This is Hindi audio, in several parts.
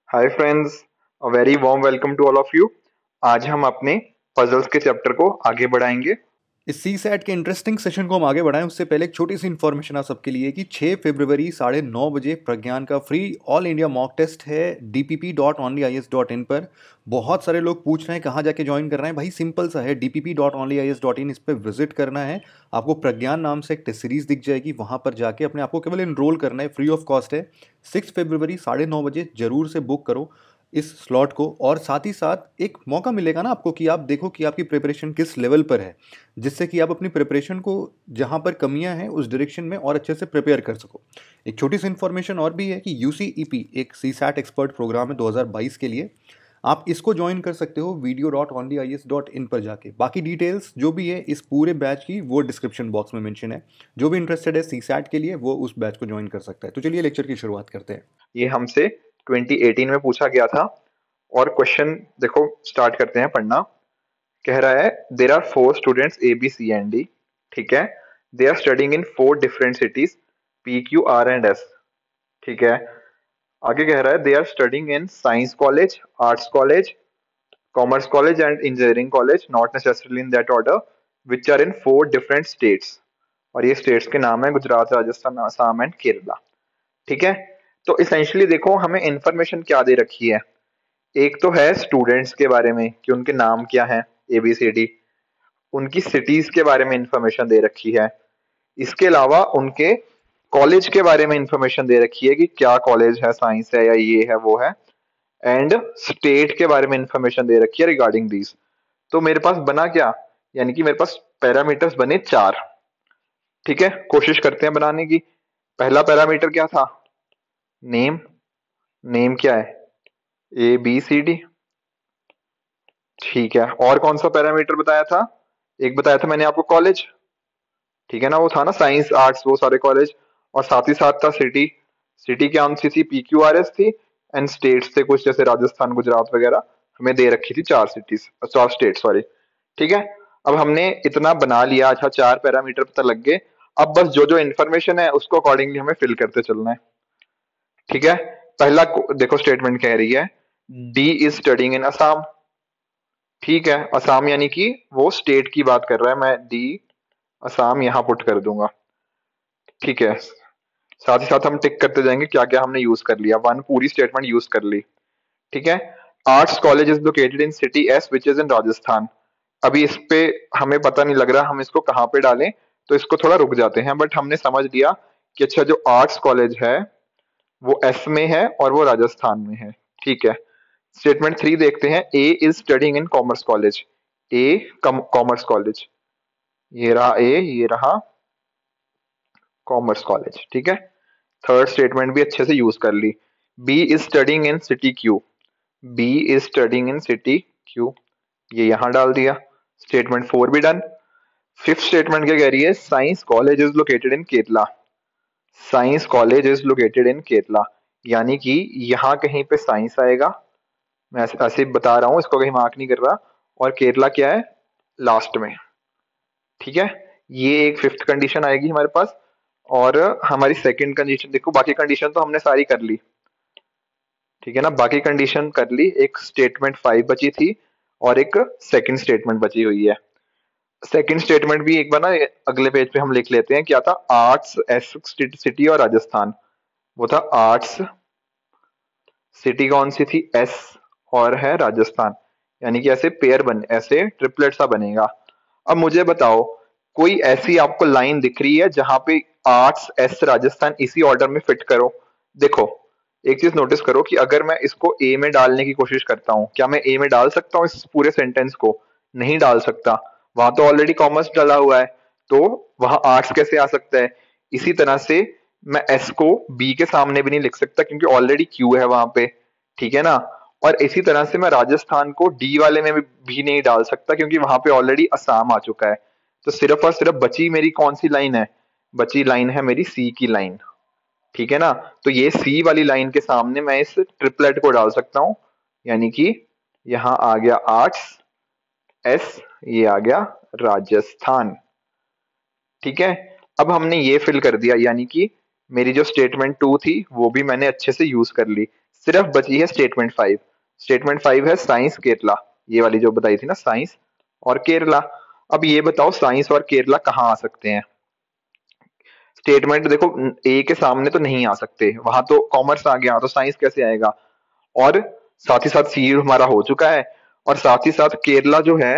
Hi friends, a very warm welcome to all of you. आज हम अपने पजल्स के चैप्टर को आगे बढ़ाएंगे। इस सी सैट के इंटरेस्टिंग सेशन को हम आगे बढ़ाएं उससे पहले एक छोटी सी इन्फॉर्मेशन आप सबके लिए कि 6 फरवरी 9:30 प्रज्ञान का free all India mock test है dpp.onlyis.in पर। बहुत सारे लोग पूछ रहे हैं कहाँ जाके ज्वाइन कर रहे हैं। भाई सिंपल सा है, dpp.onlyis.in, इस पर विजिट करना है। आपको प्रज्ञान नाम से एक टेस्ट सीरीज दिख जाएगी, वहाँ पर जाके अपने आपको केवल इनरोल करना है, फ्री ऑफ कॉस्ट है। 6 फरवरी 9:30 जरूर से बुक करो इस स्लॉट को, और साथ ही साथ एक मौका मिलेगा ना आपको कि आप देखो कि आपकी प्रिपरेशन किस लेवल पर है, जिससे कि आप अपनी प्रिपरेशन को जहां पर कमियां हैं उस डायरेक्शन में और अच्छे से प्रिपेयर कर सको। एक छोटी सी इन्फॉर्मेशन और भी है कि यूसीईपी एक सी सैट एक्सपर्ट प्रोग्राम है 2022 के लिए। आप इसको ज्वाइन कर सकते हो video.onlyis.in पर जाके। बाकी डिटेल्स जो भी है इस पूरे बैच की वो डिस्क्रिप्शन बॉक्स में मेंशन है। जो भी इंटरेस्टेड है सी सैट के लिए वो उस बैच को ज्वाइन कर सकता है। तो चलिए लेक्चर की शुरुआत करते हैं। ये हमसे 2018 में पूछा गया था। और क्वेश्चन देखो, स्टार्ट करते हैं पढ़ना। कह रहा है there are four students A B C and D. ठीक है। They are studying in four different cities P Q R and S. ठीक है। आगे कह रहा है they are studying in science college, arts college, commerce college and engineering college, not necessarily in that order, which are in four different states. और ये स्टेट्स के नाम है गुजरात, राजस्थान, आसाम एंड केरला। ठीक है। तो इसेंशियली देखो हमें इंफॉर्मेशन क्या दे रखी है। एक तो है स्टूडेंट्स के बारे में कि उनके नाम क्या है, ABCD। उनकी सिटीज के बारे में इंफॉर्मेशन दे रखी है। इसके अलावा उनके कॉलेज के बारे में इंफॉर्मेशन दे रखी है कि क्या कॉलेज है, साइंस है या ये है वो है। एंड स्टेट के बारे में इंफॉर्मेशन दे रखी है रिगार्डिंग दीज। तो मेरे पास बना क्या, यानी कि मेरे पास पैरामीटर्स बने चार। ठीक है, कोशिश करते हैं बनाने की। पहला पैरामीटर क्या था? नेम। नेम क्या है? ABCD। ठीक है, और कौन सा पैरामीटर बताया था? एक बताया था मैंने आपको, कॉलेज। ठीक है ना, वो था ना साइंस आर्ट्स वो सारे कॉलेज। और साथ ही साथ था सिटी। सिटी क्या सी थी? PQRS थी। एंड स्टेट्स थे कुछ, जैसे राजस्थान, गुजरात वगैरह। हमें दे रखी थी चार सिटीज, चार स्टेट, सॉरी। ठीक है। अब हमने इतना बना लिया। अच्छा, चार पैरामीटर पता लग गए। अब बस जो जो इन्फॉर्मेशन है उसको अकॉर्डिंगली हमें फिल करते चलना है। ठीक है। पहला देखो स्टेटमेंट कह रही है डी इज स्टडिंग इन असम। ठीक है, असम यानी कि वो स्टेट की बात कर रहा है। मैं डी असम यहां पुट कर दूंगा। ठीक है। साथ ही साथ हम टिक करते जाएंगे क्या क्या हमने यूज कर लिया। वन पूरी स्टेटमेंट यूज कर ली। ठीक है। Arts college is located in city S which is in Rajasthan. अभी इस पे हमें पता नहीं लग रहा हम इसको कहाँ पे डालें, तो इसको थोड़ा रुक जाते हैं। बट हमने समझ लिया कि अच्छा, जो आर्ट्स कॉलेज है वो एस में है और वो राजस्थान में है। ठीक है। स्टेटमेंट 3 देखते हैं। A is studying in commerce college. A commerce college, ये रहा ए, ये रहा कॉमर्स कॉलेज। ठीक है। थर्ड स्टेटमेंट भी अच्छे से यूज कर ली। B is studying in city Q. B is studying in city Q, ये यहां डाल दिया। स्टेटमेंट 4 भी डन। फिफ्थ स्टेटमेंट क्या कह रही है? Science college is located in Kerala. Science college is located in Kerala, यानी कि यहाँ कहीं पे साइंस आएगा। मैं ऐसे ऐसे ही बता रहा हूँ, इसको कहीं मार्क नहीं कर रहा। और केरला क्या है? लास्ट में। ठीक है। ये एक फिफ्थ कंडीशन आएगी हमारे पास। और हमारी सेकंड कंडीशन देखो, बाकी कंडीशन तो हमने सारी कर ली। ठीक है ना, बाकी कंडीशन कर ली। एक स्टेटमेंट 5 बची थी और एक सेकंड स्टेटमेंट बची हुई है। सेकंड स्टेटमेंट भी एक बार ना अगले पेज पे हम लिख लेते हैं। क्या था? आर्ट्स एस सिटी और राजस्थान। वो था आर्ट्स, सिटी कौन सी थी? एस, और है राजस्थान। यानी कि ऐसे पेयर बन, ऐसे ट्रिपलेट सा बनेगा। अब मुझे बताओ, कोई ऐसी आपको लाइन दिख रही है जहां पे आर्ट्स एस राजस्थान इसी ऑर्डर में फिट करो? देखो, एक चीज नोटिस करो कि अगर मैं इसको ए में डालने की कोशिश करता हूँ, क्या मैं ए में डाल सकता हूँ इस पूरे सेंटेंस को? नहीं डाल सकता। वहां तो ऑलरेडी कॉमर्स डाला हुआ है, तो वहां आर्ट्स कैसे आ सकता है? इसी तरह से मैं एस को बी के सामने भी नहीं लिख सकता क्योंकि ऑलरेडी क्यू है वहां पे। ठीक है ना। और इसी तरह से मैं राजस्थान को डी वाले में भी नहीं डाल सकता क्योंकि वहां पे ऑलरेडी असम आ चुका है। तो सिर्फ और सिर्फ बची मेरी कौन सी लाइन है? बची लाइन है मेरी सी की लाइन। ठीक है ना। तो ये सी वाली लाइन के सामने मैं इस ट्रिपलेट को डाल सकता हूं, यानी कि यहां आ गया आर्ट्स एस, ये आ गया राजस्थान। ठीक है। अब हमने ये फिल कर दिया, यानी कि मेरी जो स्टेटमेंट 2 थी वो भी मैंने अच्छे से यूज कर ली। सिर्फ बची है स्टेटमेंट 5। स्टेटमेंट 5 है साइंस केरला, ये वाली जो बताई थी ना, साइंस और केरला। अब ये बताओ साइंस और केरला कहाँ आ सकते हैं। स्टेटमेंट देखो, ए के सामने तो नहीं आ सकते, वहां तो कॉमर्स आ गया, तो साइंस कैसे आएगा। और साथ ही साथ सी हमारा हो चुका है, और साथ ही साथ केरला जो है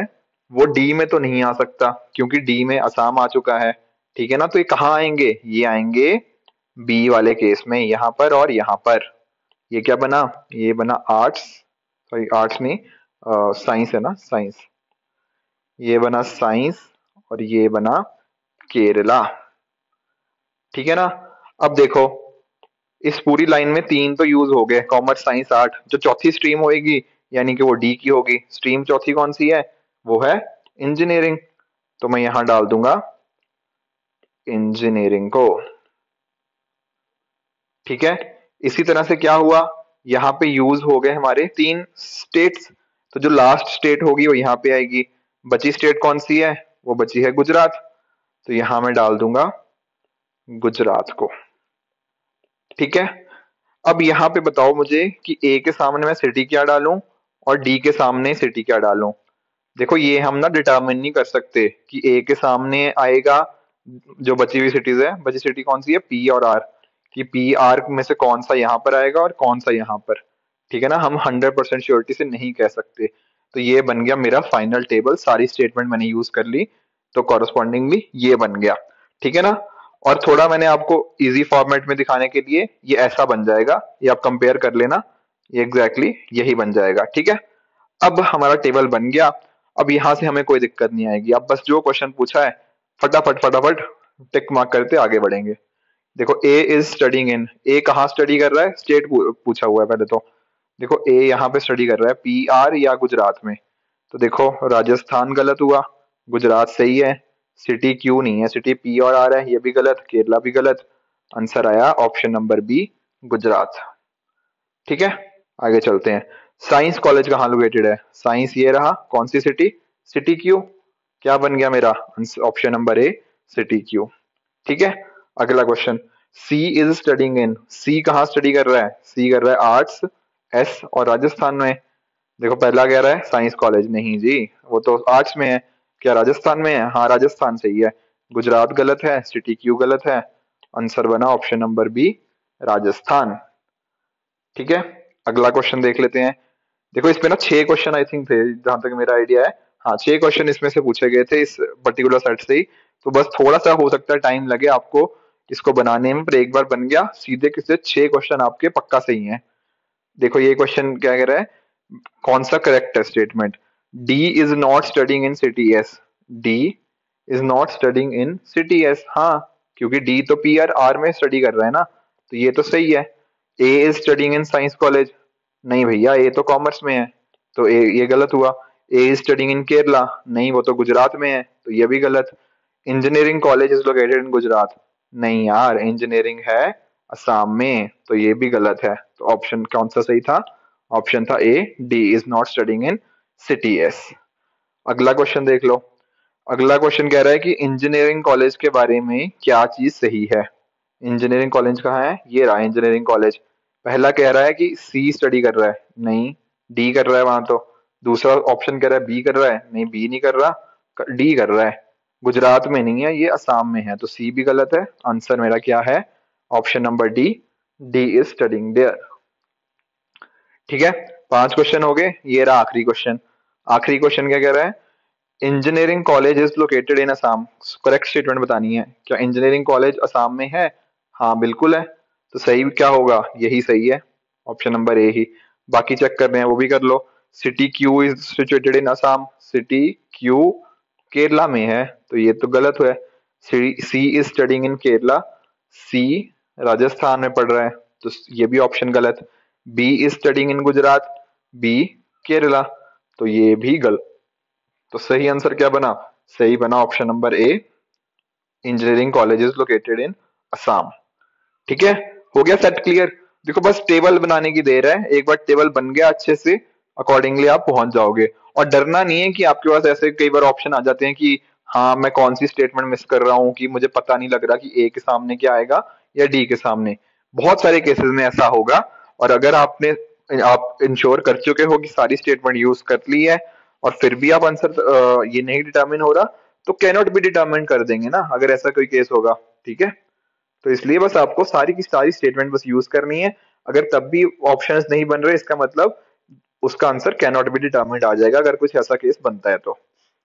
वो डी में तो नहीं आ सकता क्योंकि डी में असम आ चुका है। ठीक है ना, तो ये कहाँ आएंगे, ये आएंगे बी वाले केस में, यहाँ पर और यहाँ पर। ये क्या बना, ये बना आर्ट्स, सॉरी आर्ट्स नहीं, साइंस है ना, साइंस। ये बना साइंस और ये बना केरला। ठीक है ना। अब देखो, इस पूरी लाइन में 3 तो यूज हो गए, कॉमर्स साइंस आर्ट। जो चौथी स्ट्रीम होएगी यानी कि वो डी की होगी। स्ट्रीम चौथी कौन सी है, वो है इंजीनियरिंग। तो मैं यहां डाल दूंगा इंजीनियरिंग को। ठीक है। इसी तरह से क्या हुआ, यहाँ पे यूज हो गए हमारे 3 स्टेट्स। तो जो लास्ट स्टेट होगी वो यहाँ पे आएगी। बची स्टेट कौन सी है, वो बची है गुजरात। तो यहां मैं डाल दूंगा गुजरात को। ठीक है। अब यहाँ पे बताओ मुझे कि ए के सामने मैं सिटी क्या डालूं और डी के सामने सिटी क्या डालूं। देखो ये हम ना डिटरमिन नहीं कर सकते कि ए के सामने आएगा जो बची हुई सिटीज है, बची सिटी कौन सी है, पी और आर, कि पी आर में से कौन सा यहाँ पर आएगा और कौन सा यहाँ पर। ठीक है ना, हम 100% श्योरिटी से नहीं कह सकते। तो ये बन गया मेरा फाइनल टेबल, सारी स्टेटमेंट मैंने यूज कर ली, तो कॉरस्पॉन्डिंगली ये बन गया। ठीक है ना। और थोड़ा मैंने आपको इजी फॉर्मेट में दिखाने के लिए ये ऐसा बन जाएगा, ये आप कंपेयर कर लेना, ये एग्जैक्टली यही बन जाएगा। ठीक है। अब हमारा टेबल बन गया। अब यहां से हमें कोई दिक्कत नहीं आएगी, अब बस जो क्वेश्चन पूछा है फटाफट फटाफट टिक मार्क करते आगे बढ़ेंगे। देखो ए इज स्टडिंग इन, ए कहाँ स्टडी कर रहा है, स्टेट पूछा हुआ है पहले तो। देखो ए यहाँ पे स्टडी कर रहा है पी आर या गुजरात में। तो देखो राजस्थान गलत हुआ, गुजरात सही है। सिटी क्यों नहीं है, सिटी पी और आर है, ये भी गलत, केरला भी गलत। आंसर आया ऑप्शन नंबर बी, गुजरात। ठीक है। आगे चलते हैं। साइंस कॉलेज कहाँ लोकेटेड है, साइंस ये रहा, कौन सी सिटी, सिटी क्यू। क्या बन गया मेरा option number A, city Q. ठीक है। अगला question, C is studying in, C कहाँ स्टडी कर रहा है, सी कर रहा है आर्ट्स, एस और राजस्थान में। देखो पहला कह रहा है साइंस कॉलेज, नहीं जी वो तो आर्ट्स में है। क्या राजस्थान में है, हाँ राजस्थान सही है। गुजरात गलत है, सिटी क्यू गलत है। आंसर बना ऑप्शन नंबर बी, राजस्थान। ठीक है। अगला क्वेश्चन देख लेते हैं। देखो इसमें ना 6 क्वेश्चन आई थिंक थे जहां तक मेरा आइडिया है। हाँ 6 क्वेश्चन इसमें से पूछे गए थे इस पर्टिकुलर सेट से ही। तो बस थोड़ा सा हो सकता है टाइम लगे आपको इसको बनाने में, पर एक बार बन गया सीधे किसी 6 क्वेश्चन आपके पक्का सही है। देखो ये क्वेश्चन क्या कह रहा है, कौन सा करेक्ट है statement, D is not studying in city S, D is not studying in city S. हाँ क्योंकि डी तो पी आर आर में स्टडी कर रहा है ना, तो ये तो सही है। A is studying in science college, नहीं भैया ए तो कॉमर्स में है, तो ए ये गलत हुआ। ए इज स्टडिंग इन केरला, नहीं वो तो गुजरात में है, तो ये भी गलत। Engineering college is located in Gujarat, नहीं यार इंजीनियरिंग है असम में, तो ये भी गलत है। तो ऑप्शन कौन सा सही था, ऑप्शन था A, D is not studying in city S. अगला क्वेश्चन देख लो। अगला क्वेश्चन कह रहा है कि इंजीनियरिंग कॉलेज के बारे में क्या चीज सही है। इंजीनियरिंग कॉलेज कहाँ है, ये रहा इंजीनियरिंग कॉलेज। पहला कह रहा है कि सी स्टडी कर रहा है, नहीं डी कर रहा है वहां तो। दूसरा ऑप्शन कह रहा है बी कर रहा है, नहीं बी नहीं कर रहा, डी कर रहा है। गुजरात में नहीं है, ये असम में है, तो सी भी गलत है। आंसर मेरा क्या है, option number D, D is studying there. ठीक है। 5 क्वेश्चन हो गए, ये रहा आखिरी क्वेश्चन। आखिरी क्वेश्चन क्या कह रहा है, engineering college is located in Assam. Correct statement बतानी है, क्या इंजीनियरिंग कॉलेज असम में है, हाँ बिल्कुल है। तो सही क्या होगा, यही सही है, ऑप्शन नंबर ए ही। बाकी चेक कर रहे हैं वो भी कर लो। City Q is situated in Assam, city Q Kerala में है, तो ये तो गलत हुआ। C is studying in Kerala, C Rajasthan में पढ़ रहा है, तो ये भी ऑप्शन गलत। B is studying in Gujarat, B Kerala, तो ये भी गलत। तो सही आंसर क्या बना, सही बना option number A, engineering college is located in Assam. ठीक है। हो गया सेट क्लियर। देखो बस टेबल बनाने की देर है, एक बार टेबल बन गया अच्छे से अकॉर्डिंगली आप पहुंच जाओगे। और डरना नहीं है कि आपके पास ऐसे कई बार ऑप्शन आ जाते हैं कि हाँ मैं कौन सी स्टेटमेंट मिस कर रहा हूँ, कि मुझे पता नहीं लग रहा कि ए के सामने क्या आएगा या डी के सामने। बहुत सारे केसेस में ऐसा होगा। और अगर आप इंश्योर कर चुके हो कि सारी स्टेटमेंट यूज कर ली है और फिर भी आप आंसर ये नहीं डिटर्मिन हो रहा, तो कैनॉट बी डिटर्मिन कर देंगे ना, अगर ऐसा कोई केस होगा। ठीक है, तो इसलिए बस आपको सारी की सारी स्टेटमेंट बस यूज करनी है। अगर तब भी ऑप्शंस नहीं बन रहे, इसका मतलब उसका आंसर कैनॉट बी डिटर्मिन्ड आ जाएगा, अगर कुछ ऐसा केस बनता है तो।